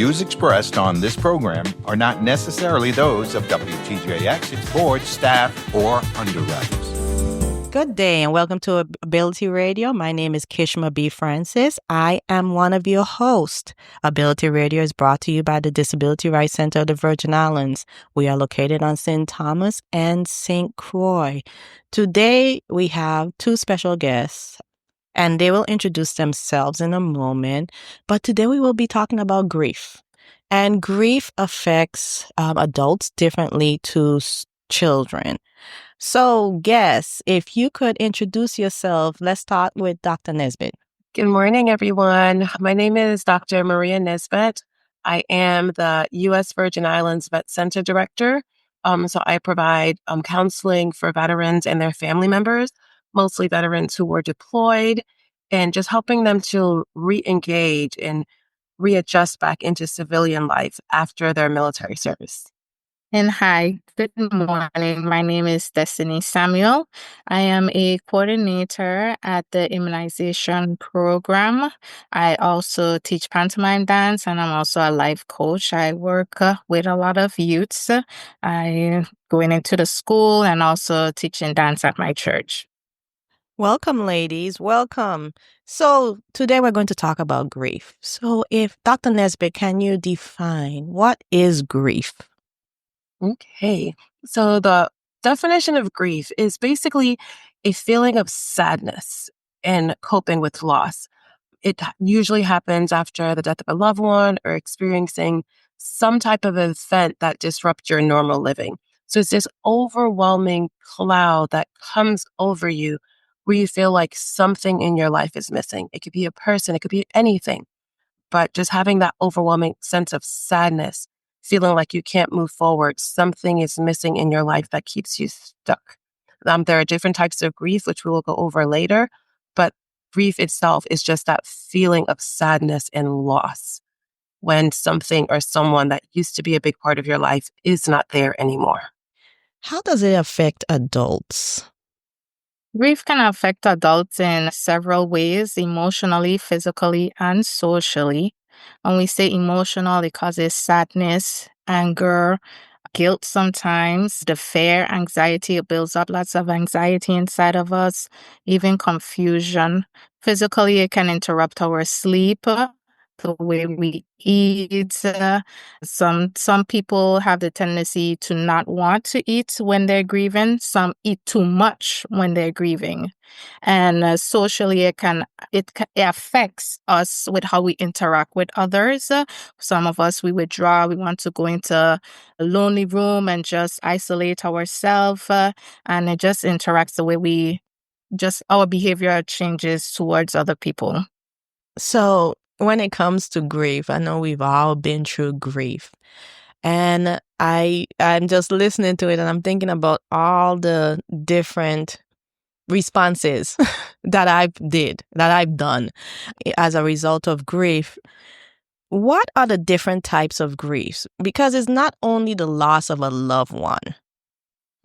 views expressed on this program are not necessarily those of WTJX, its board, staff, or underwriters. Good day and welcome to Ability Radio. My name is Kishma B. Francis. I am one of your hosts. Ability Radio is brought to you by the Disability Rights Center of the Virgin Islands. We are located on St. Thomas and St. Croix. Today we have two special guests and they will introduce themselves in a moment. But today we will be talking about grief. And grief affects adults differently to children. So, guests, if you could introduce yourself, let's start with Dr. Nisbett. Good morning, everyone. My name is Dr. Muria Nisbett. I am the U.S. Virgin Islands Vet Center Director. So I provide counseling for veterans and their family members, mostly veterans who were deployed, and just helping them to re-engage and readjust back into civilian life after their military service. And hi, good morning. My name is Destiny Samuel. I am a coordinator at the immunization program. I also teach pantomime dance and I'm also a life coach. I work with a lot of youths. I going into the school and also teaching dance at my church. Welcome, ladies. Welcome. So today we're going to talk about grief. So if Dr. Nisbett, can you define what is grief? Okay, so the definition of grief is basically a feeling of sadness and coping with loss. It usually happens after the death of a loved one or experiencing some type of event that disrupts your normal living. So it's this overwhelming cloud that comes over you where you feel like something in your life is missing. It could be a person, it could be anything, but just having that overwhelming sense of sadness, feeling like you can't move forward, something is missing in your life that keeps you stuck. There are different types of grief, which we will go over later, but grief itself is just that feeling of sadness and loss when something or someone that used to be a big part of your life is not there anymore. How does it affect adults? Grief can affect adults in several ways, emotionally, physically, and socially. When we say emotional, it causes sadness, anger, guilt sometimes, the fear, anxiety. It builds up lots of anxiety inside of us, even confusion. Physically, it can interrupt our sleep, the way we eat. Some people have the tendency to not want to eat when they're grieving. Some eat too much when they're grieving. And socially, it affects us with how we interact with others. Some of us, we withdraw. We want to go into a lonely room and just isolate ourselves. And it just interacts the way our behavior changes towards other people. So when it comes to grief, I know we've all been through grief. And I'm just listening to it and I'm thinking about all the different responses that I've done as a result of grief. What are the different types of griefs? Because it's not only the loss of a loved one.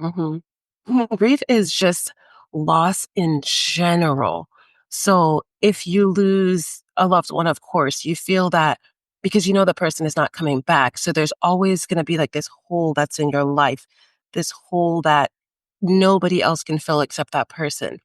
Mm-hmm. Grief is just loss in general. So if you lose a loved one, of course, you feel that because you know the person is not coming back. So there's always going to be like this hole that's in your life, this hole that nobody else can fill except that person.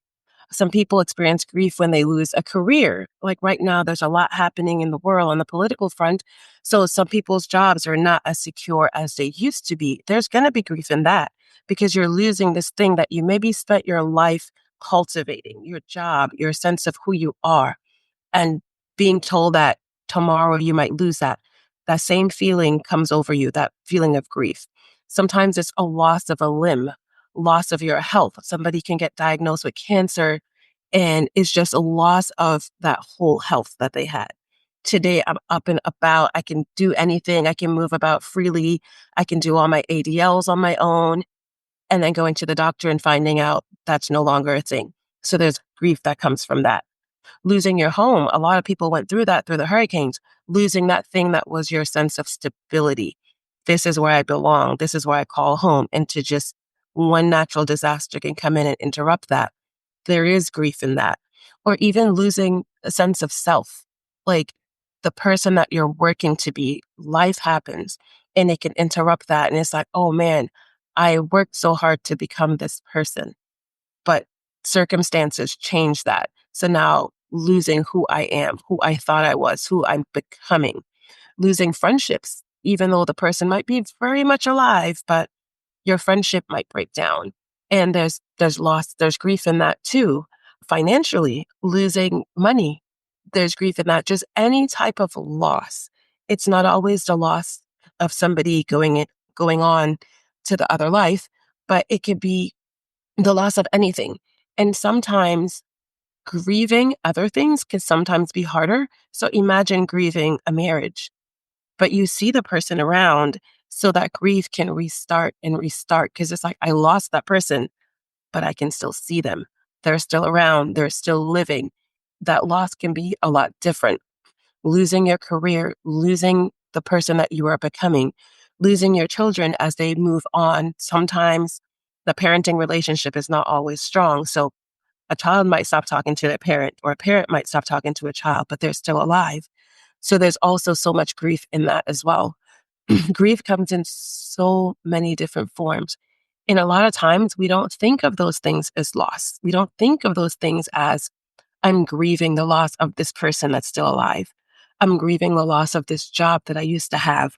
Some people experience grief when they lose a career. Like right now, there's a lot happening in the world on the political front. So some people's jobs are not as secure as they used to be. There's going to be grief in that because you're losing this thing that you maybe spent your life cultivating, your job, your sense of who you are, and being told that tomorrow you might lose that. That same feeling comes over you, that feeling of grief. Sometimes it's a loss of a limb, loss of your health. Somebody can get diagnosed with cancer and it's just a loss of that whole health that they had. Today, I'm up and about. I can do anything. I can move about freely. I can do all my ADLs on my own. And then going to the doctor and finding out that's no longer a thing. So there's grief that comes from that. Losing your home. A lot of people went through that through the hurricanes, losing that thing that was your sense of stability. This is where I belong. This is where I call home. And to just one natural disaster can come in and interrupt that. There is grief in that. Or even losing a sense of self. Like the person that you're working to be, life happens and it can interrupt that. And it's like, oh man, I worked so hard to become this person, but circumstances change that. So now losing who I am, who I thought I was, who I'm becoming, losing friendships, even though the person might be very much alive, but your friendship might break down. And there's loss, there's grief in that too. Financially, losing money, there's grief in that. Just any type of loss. It's not always the loss of somebody going on to the other life, but it could be the loss of anything. And sometimes grieving other things can sometimes be harder. So imagine grieving a marriage, but you see the person around so that grief can restart and restart because it's like, I lost that person, but I can still see them. They're still around, they're still living. That loss can be a lot different. Losing your career, losing the person that you are becoming, losing your children as they move on. Sometimes the parenting relationship is not always strong. So a child might stop talking to their parent, or a parent might stop talking to a child, but they're still alive. So there's also so much grief in that as well. Grief comes in so many different forms. And a lot of times we don't think of those things as loss. We don't think of those things as, I'm grieving the loss of this person that's still alive. I'm grieving the loss of this job that I used to have.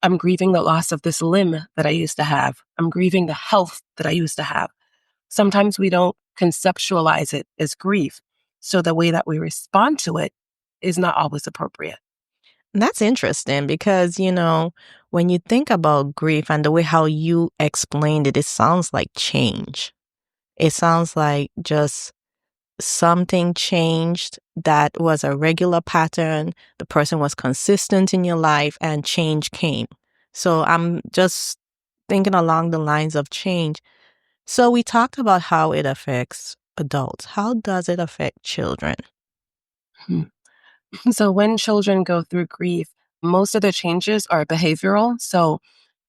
I'm grieving the loss of this limb that I used to have. I'm grieving the health that I used to have. Sometimes we don't conceptualize it as grief. So the way that we respond to it is not always appropriate. That's interesting because, when you think about grief and the way how you explained it, it sounds like change. It sounds like just something changed that was a regular pattern. The person was consistent in your life and change came. So I'm just thinking along the lines of change. So we talked about how it affects adults. How does it affect children? Hmm. So when children go through grief, most of the changes are behavioral. So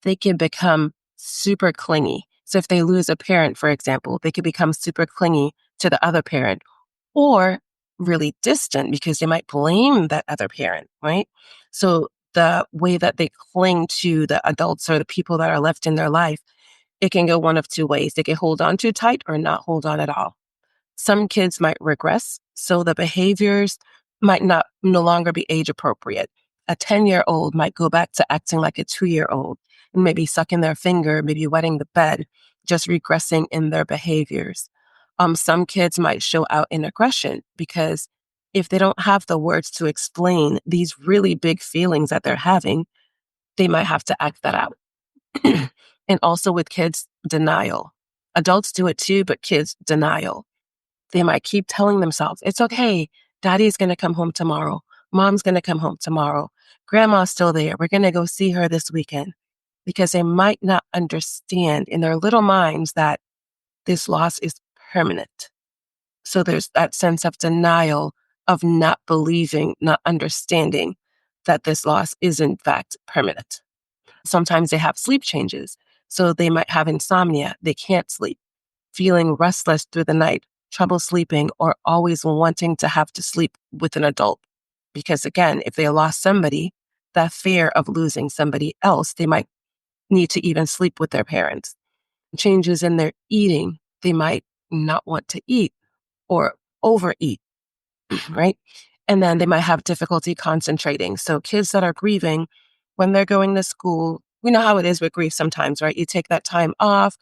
they can become super clingy. So if they lose a parent, for example, they could become super clingy to the other parent, or really distant because they might blame that other parent, right? So the way that they cling to the adults or the people that are left in their life, it can go one of two ways. They can hold on too tight or not hold on at all. Some kids might regress, so the behaviors might not no longer be age appropriate. A 10-year-old might go back to acting like a 2-year-old and maybe sucking their finger, maybe wetting the bed, just regressing in their behaviors. Some kids might show out in aggression because if they don't have the words to explain these really big feelings that they're having, they might have to act that out. And also with kids, denial. Adults do it too, but kids, denial. They might keep telling themselves, it's okay. Daddy's going to come home tomorrow. Mom's going to come home tomorrow. Grandma's still there. We're going to go see her this weekend, because they might not understand in their little minds that this loss is permanent. So there's that sense of denial, of not believing, not understanding that this loss is in fact permanent. Sometimes they have sleep changes. So they might have insomnia. They can't sleep, feeling restless through the night, trouble sleeping, or always wanting to have to sleep with an adult. Because again, if they lost somebody, that fear of losing somebody else, they might need to even sleep with their parents. Changes in their eating, they might not want to eat or overeat, right? And then they might have difficulty concentrating. So kids that are grieving, when they're going to school, we know how it is with grief sometimes, right? You take that time off,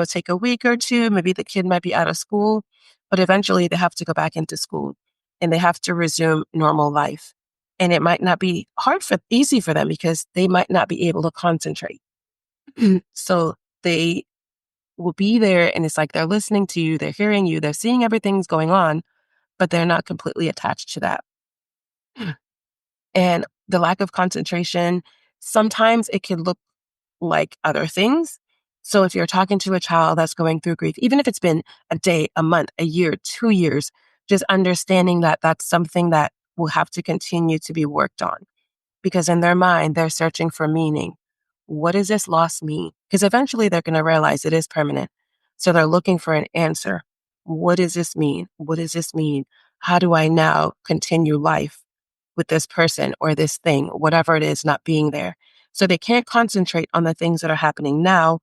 take a week or two, maybe the kid might be out of school, but eventually they have to go back into school and they have to resume normal life. And it might not be easy for them because they might not be able to concentrate. So they will be there and it's like they're listening to you, they're hearing you, they're seeing everything's going on, but they're not completely attached to that. And the lack of concentration, sometimes it can look like other things. So if you're talking to a child that's going through grief, even if it's been a day, a month, a year, 2 years, just understanding that that's something that will have to continue to be worked on. Because in their mind, they're searching for meaning. What does this loss mean? Because eventually they're going to realize it is permanent. So they're looking for an answer. What does this mean? What does this mean? How do I now continue life with this person or this thing, whatever it is, not being there. So they can't concentrate on the things that are happening now.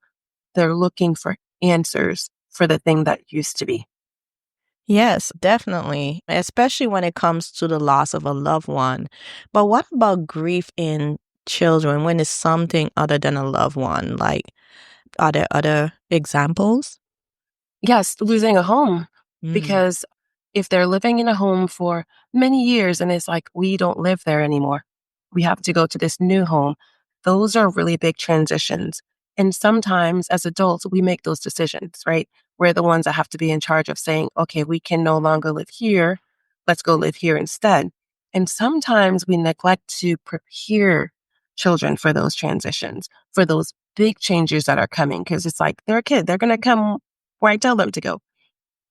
They're looking for answers for the thing that used to be. Yes, definitely, especially when it comes to the loss of a loved one. But what about grief in children when it's something other than a loved one? Like, are there other examples? Yes, losing a home. Mm. Because if they're living in a home for many years and it's like, we don't live there anymore, we have to go to this new home, those are really big transitions. And sometimes as adults, we make those decisions, right? We're the ones that have to be in charge of saying, okay, we can no longer live here. Let's go live here instead. And sometimes we neglect to prepare children for those transitions, for those big changes that are coming, because it's like they're a kid, they're going to come where I tell them to go.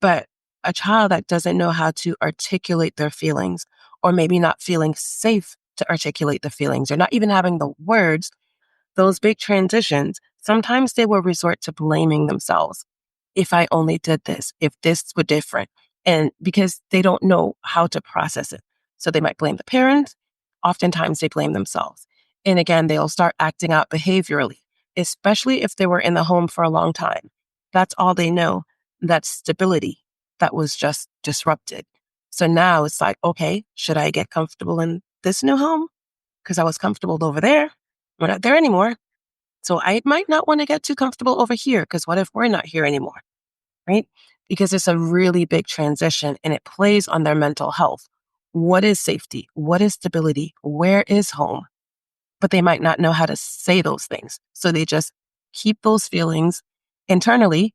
But a child that doesn't know how to articulate their feelings, or maybe not feeling safe to articulate the feelings, or not even having the words, those big transitions, sometimes they will resort to blaming themselves. If I only did this, if this were different, and because they don't know how to process it. So they might blame the parents. Oftentimes they blame themselves. And again, they'll start acting out behaviorally, especially if they were in the home for a long time. That's all they know. That stability that was just disrupted. So now it's like, okay, should I get comfortable in this new home? Because I was comfortable over there. We're not there anymore. So I might not want to get too comfortable over here because what if we're not here anymore? Right? Because it's a really big transition and it plays on their mental health. What is safety? What is stability? Where is home? But they might not know how to say those things. So they just keep those feelings internally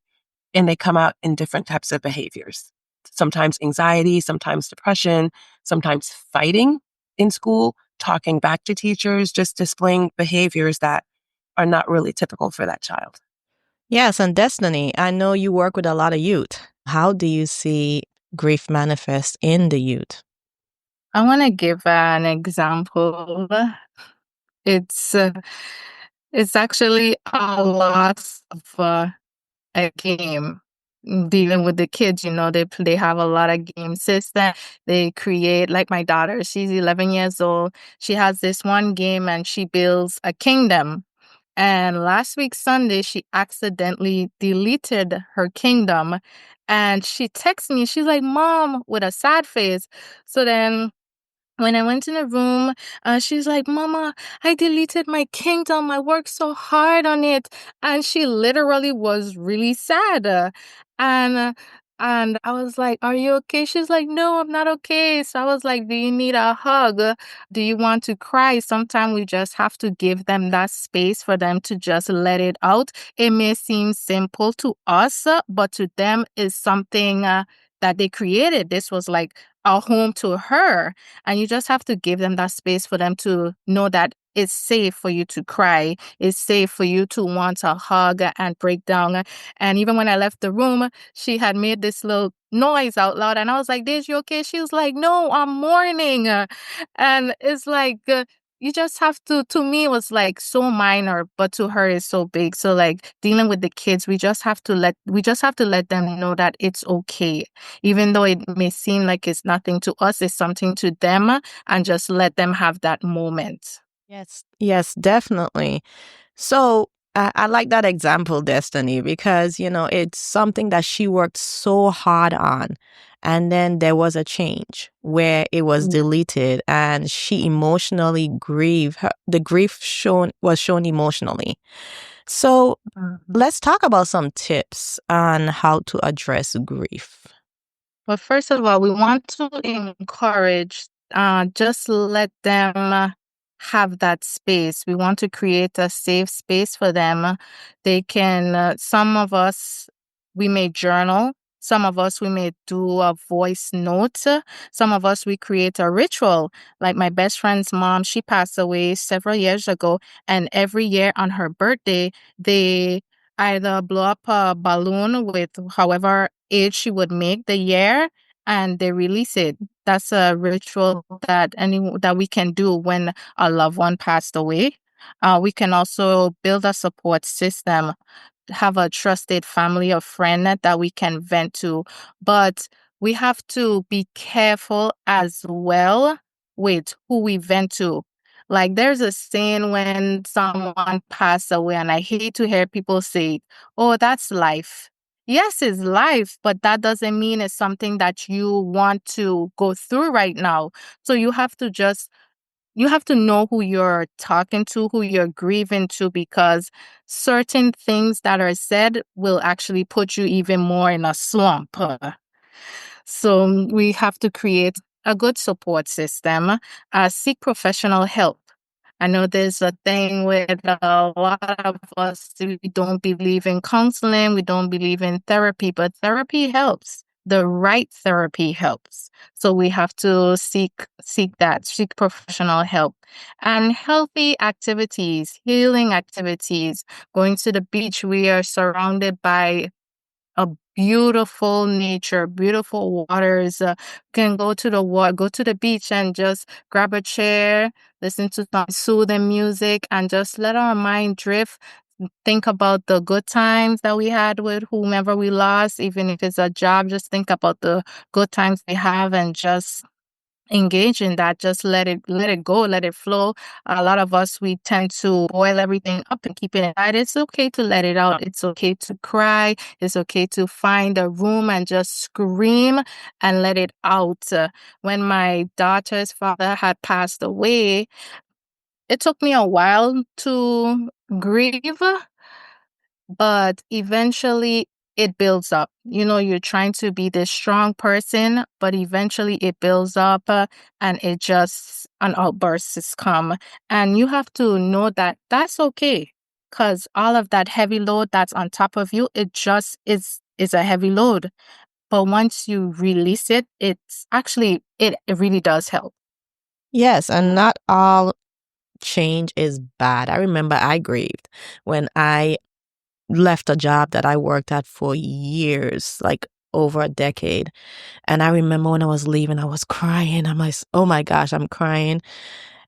and they come out in different types of behaviors. Sometimes anxiety, sometimes depression, sometimes fighting in school, talking back to teachers, just displaying behaviors that are not really typical for that child. Yes, and Destiny, I know you work with a lot of youth. How do you see grief manifest in the youth? I want to give an example. It's uh, it's actually a loss of a game. Dealing with the kids, they have a lot of game system. They create, like my daughter, she's 11 years old. She has this one game and she builds a kingdom. And last week Sunday, she accidentally deleted her kingdom, and she texts me. She's like, "Mom," with a sad face. So then when I went in the room, she's like, "Mama, I deleted my kingdom. I worked so hard on it." And she literally was really sad. And and I was like, "Are you okay?" She's like, "No, I'm not okay." So I was like, "Do you need a hug? Do you want to cry?" Sometimes we just have to give them that space for them to just let it out. It may seem simple to us, but to them is something that they created. This was like a home to her, and you just have to give them that space for them to know that it's safe for you to cry. It's safe for you to want a hug and break down. And even when I left the room, she had made this little noise out loud. And I was like, "Did you okay?" She was like, "No, I'm mourning." And it's like, you just have to me, it was like so minor, but to her it's so big. So like dealing with the kids, we just have to let them know that it's okay. Even though it may seem like it's nothing to us, it's something to them, and just let them have that moment. Yes, yes, definitely. So I like that example, Destiny, because, it's something that she worked so hard on. And then there was a change where it was Mm. deleted and she emotionally grieved. The grief was shown emotionally. So Mhm. let's talk about some tips on how to address grief. But first of all, we want to encourage, just let them have that space. We want to create a safe space for them. They can, some of us, we may journal. Some of us, we may do a voice note. Some of us, we create a ritual. Like my best friend's mom, she passed away several years ago. And every year on her birthday, they either blow up a balloon with however age she would make the year, and they release it. That's a ritual that we can do when a loved one passed away. We can also build a support system, have a trusted family or friend that we can vent to. But we have to be careful as well with who we vent to. Like there's a saying when someone passed away, and I hate to hear people say, "Oh, that's life." Yes, it's life, but that doesn't mean it's something that you want to go through right now. So you have to know who you're talking to, who you're grieving to, because certain things that are said will actually put you even more in a slump. So we have to create a good support system, seek professional help. I know there's a thing with a lot of us, we don't believe in counseling, we don't believe in therapy, but therapy helps. The right therapy helps. So we have to seek professional help. And healthy activities, healing activities, going to the beach. We are surrounded by a beautiful nature, beautiful waters. Can go to the go to the beach and just grab a chair, listen to some soothing music, and just let our mind drift. Think about the good times that we had with whomever we lost, even if it's a job. Just think about the good times we have, and just engage in that. Just let it go, let it flow. A lot of us, we tend to boil everything up and keep it inside. It's okay to let it out. It's okay to cry. It's okay to find a room and just scream and let it out. When my daughter's father had passed away, it took me a while to grieve, but eventually it builds up. You know, you're trying to be this strong person, but eventually it builds up, and it just, an outburst has come. And you have to know that that's okay, because all of that heavy load that's on top of you, it just is a heavy load. But once you release it, it really does help. Yes, and not all change is bad. I remember I grieved when I left a job that I worked at for years, like over a decade. And I remember when I was leaving, I was crying. I'm like, oh my gosh, I'm crying.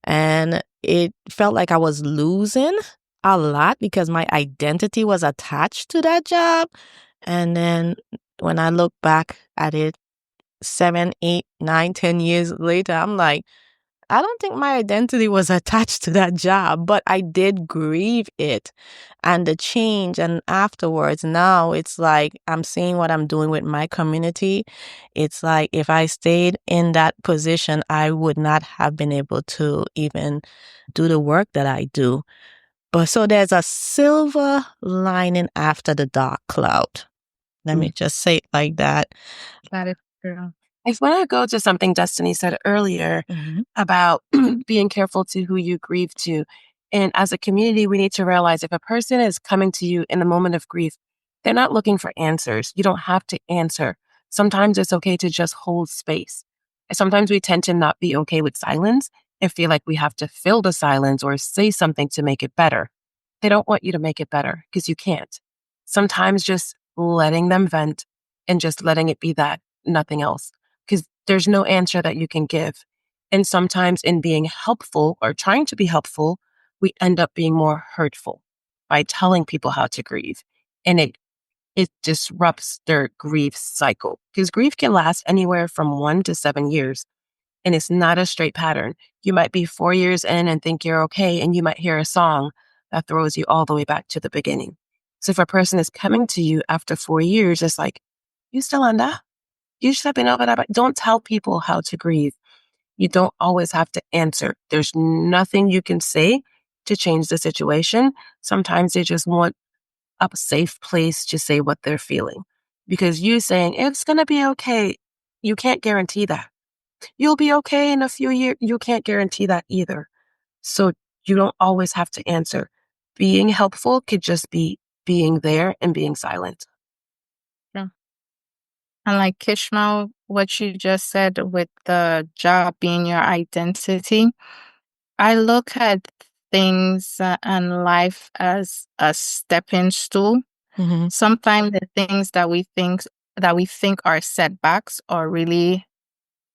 And it felt like I was losing a lot because my identity was attached to that job. And then when I look back at it 7, 8, 9, 10 years later, I'm like, I don't think my identity was attached to that job, but I did grieve it and the change. And afterwards, now it's like I'm seeing what I'm doing with my community. It's like if I stayed in that position, I would not have been able to even do the work that I do. But so there's a silver lining after the dark cloud. Let me just say it like that. That is true. I want to go to something Destiny said earlier about being careful to who you grieve to. And as a community, we need to realize if a person is coming to you in a moment of grief, they're not looking for answers. You don't have to answer. Sometimes it's okay to just hold space. And sometimes we tend to not be okay with silence and feel like we have to fill the silence or say something to make it better. They don't want you to make it better because you can't. Sometimes just letting them vent and just letting it be that, nothing else, because there's no answer that you can give. And sometimes in being helpful or trying to be helpful, we end up being more hurtful by telling people how to grieve. And it disrupts their grief cycle, because grief can last anywhere from 1 to 7 years. And it's not a straight pattern. You might be 4 years in and think you're okay, and you might hear a song that throws you all the way back to the beginning. So if a person is coming to you after 4 years, it's like, you still on that? You should have been over that. But don't tell people how to grieve. You don't always have to answer. There's nothing you can say to change the situation. Sometimes they just want a safe place to say what they're feeling. Because you saying, it's going to be okay, you can't guarantee that. You'll be okay in a few years. You can't guarantee that either. So you don't always have to answer. Being helpful could just be being there and being silent. Yeah. And like Kishma, what you just said with the job being your identity, I look at things and life as a stepping stool. Sometimes the things that we think are setbacks are really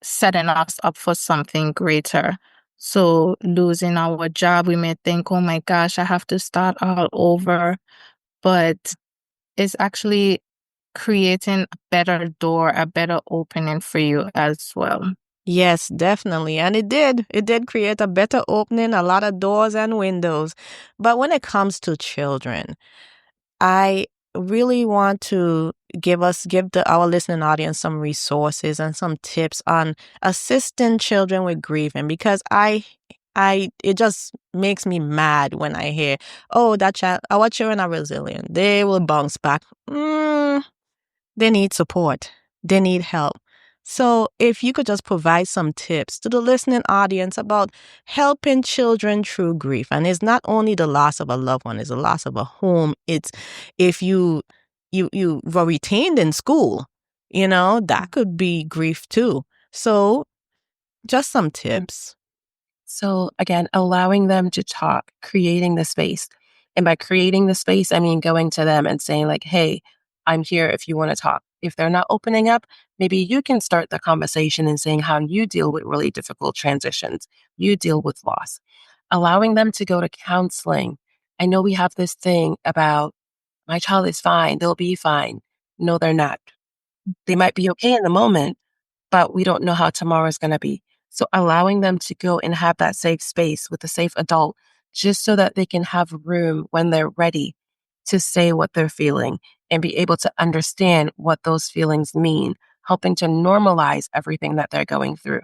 setting us up for something greater. So losing our job, we may think, oh my gosh, I have to start all over. But it's actually creating a better door, a better opening for you as well. Yes, definitely. And it did. It did create a better opening, a lot of doors and windows. But when it comes to children, I really want to give our listening audience some resources and some tips on assisting children with grieving because it just makes me mad when I hear, oh, that child, our children are resilient. They will bounce back. They need support. They need help. So, if you could just provide some tips to the listening audience about helping children through grief, and it's not only the loss of a loved one, it's the loss of a home. It's if you were retained in school, that could be grief too. So, just some tips. So again, allowing them to talk, creating the space. And by creating the space, I mean going to them and saying, like, hey, I'm here if you want to talk. If they're not opening up, maybe you can start the conversation and saying how you deal with really difficult transitions, you deal with loss. Allowing them to go to counseling. I know we have this thing about my child is fine, they'll be fine. No, they're not. They might be okay in the moment, but we don't know how tomorrow is going to be. So allowing them to go and have that safe space with a safe adult, just so that they can have room when they're ready to say what they're feeling and be able to understand what those feelings mean, helping to normalize everything that they're going through.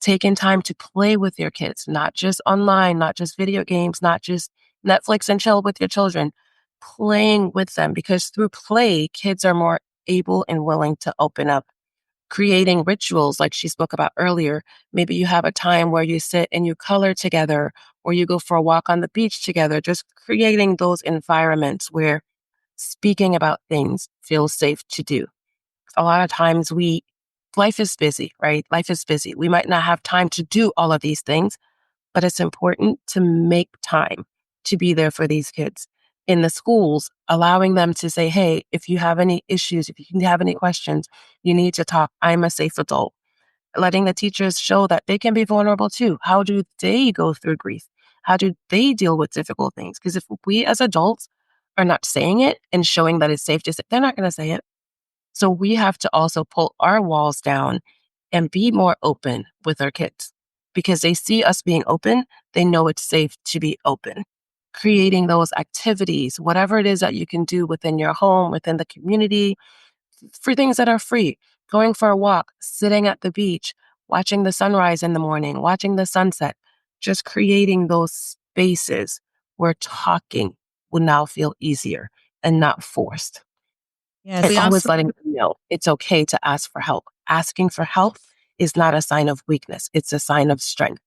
Taking time to play with your kids, not just online, not just video games, not just Netflix and chill with your children, playing with them because through play, kids are more able and willing to open up. Creating rituals like she spoke about earlier. Maybe you have a time where you sit and you color together or you go for a walk on the beach together, just creating those environments where speaking about things feels safe to do. A lot of times life is busy, right? Life is busy. We might not have time to do all of these things, but it's important to make time to be there for these kids. In the schools, allowing them to say, hey, if you have any issues, if you have any questions, you need to talk. I'm a safe adult. Letting the teachers show that they can be vulnerable too. How do they go through grief? How do they deal with difficult things? Because if we as adults are not saying it and showing that it's safe to say, they're not going to say it. So we have to also pull our walls down and be more open with our kids because they see us being open. They know it's safe to be open. Creating those activities, whatever it is that you can do within your home, within the community, for things that are free, going for a walk, sitting at the beach, watching the sunrise in the morning, watching the sunset, just creating those spaces where talking will now feel easier and not forced. And We Yes. always also letting them know it's okay to ask for help. Asking for help is not a sign of weakness, it's a sign of strength.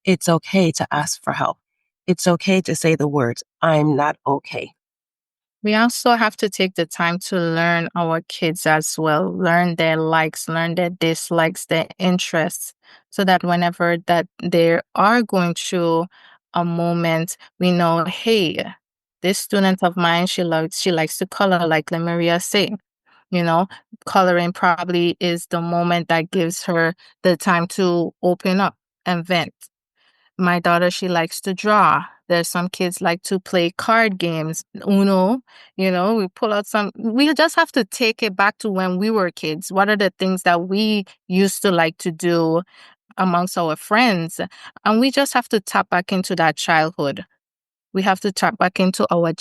It's okay to ask for help. It's okay to say the words, I'm not okay. We also have to take the time to learn our kids as well, learn their likes, learn their dislikes, their interests, so that whenever that they are going through a moment, we know, hey, this student of mine, she likes to color, like Maria said. You know, coloring probably is the moment that gives her the time to open up and vent. My daughter, she likes to draw. There's some kids like to play card games, Uno. We pull out we just have to take it back to when we were kids. What are the things that we used to like to do amongst our friends? And we just have to tap back into that childhood. We have to tap back into our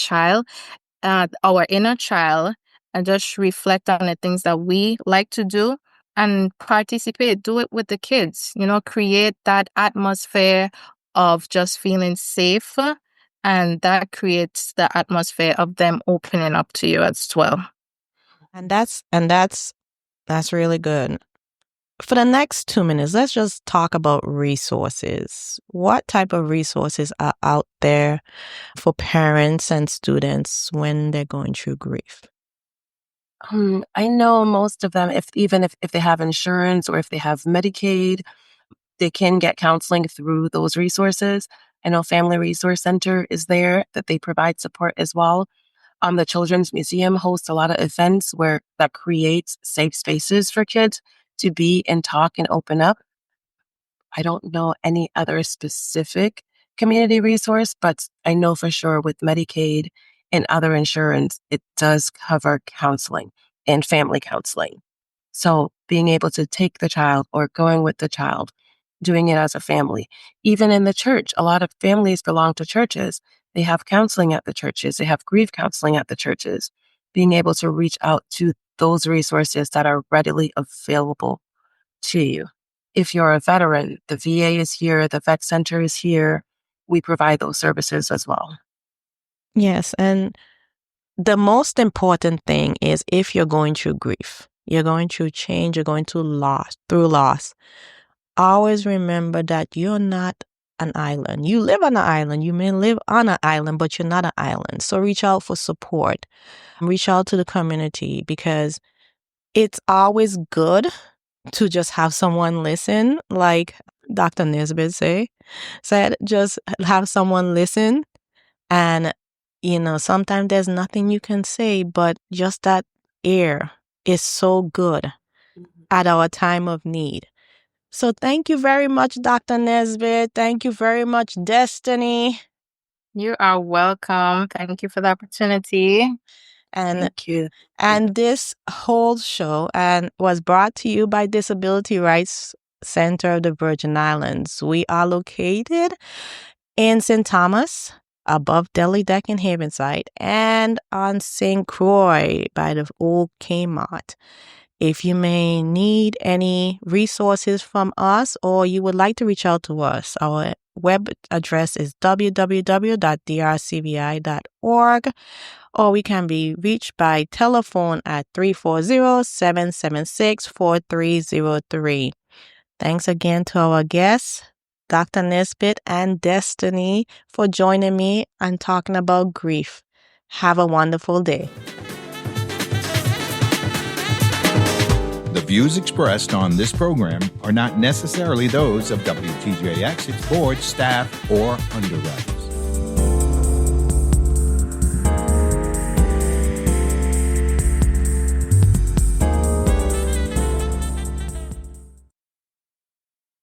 inner child, and just reflect on the things that we like to do and participate. Do it with the kids, create that atmosphere of just feeling safe. And that creates the atmosphere of them opening up to you as well. And that's really good. For the next 2 minutes, let's just talk about resources. What type of resources are out there for parents and students when they're going through grief? I know most of them, if they have insurance or if they have Medicaid, they can get counseling through those resources. I know Family Resource Center is there, that they provide support as well. The Children's Museum hosts a lot of events where that creates safe spaces for kids to be and talk and open up. I don't know any other specific community resource, but I know for sure with Medicaid and other insurance, it does cover counseling and family counseling. So being able to take the child or going with the child, doing it as a family. Even in the church, a lot of families belong to churches. They have counseling at the churches. They have grief counseling at the churches. Being able to reach out to those resources that are readily available to you. If you're a veteran, the VA is here, the vet center is here. We provide those services as well. Yes, and the most important thing is if you're going through grief, you're going through change, you're going through loss, always remember that you're not an island. You live on an island. You may live on an island, but you're not an island. So reach out for support. Reach out to the community because it's always good to just have someone listen, like Dr. Nisbett said, just have someone listen. And, sometimes there's nothing you can say, but just that ear is so good at our time of need. So thank you very much, Dr. Nisbett. Thank you very much, Destiny. You are welcome. Thank you for the opportunity. And Thank you. And this whole show was brought to you by Disability Rights Center of the Virgin Islands. We are located in St. Thomas, above Deli Deck in Havenside, and on St. Croix by the old Kmart. If you may need any resources from us or you would like to reach out to us, our web address is www.drcvi.org. Or we can be reached by telephone at 340-776-4303. Thanks again to our guests, Dr. Nisbett and Destiny, for joining me and talking about grief. Have a wonderful day. The views expressed on this program are not necessarily those of WTJX, its board, staff, or underwriters.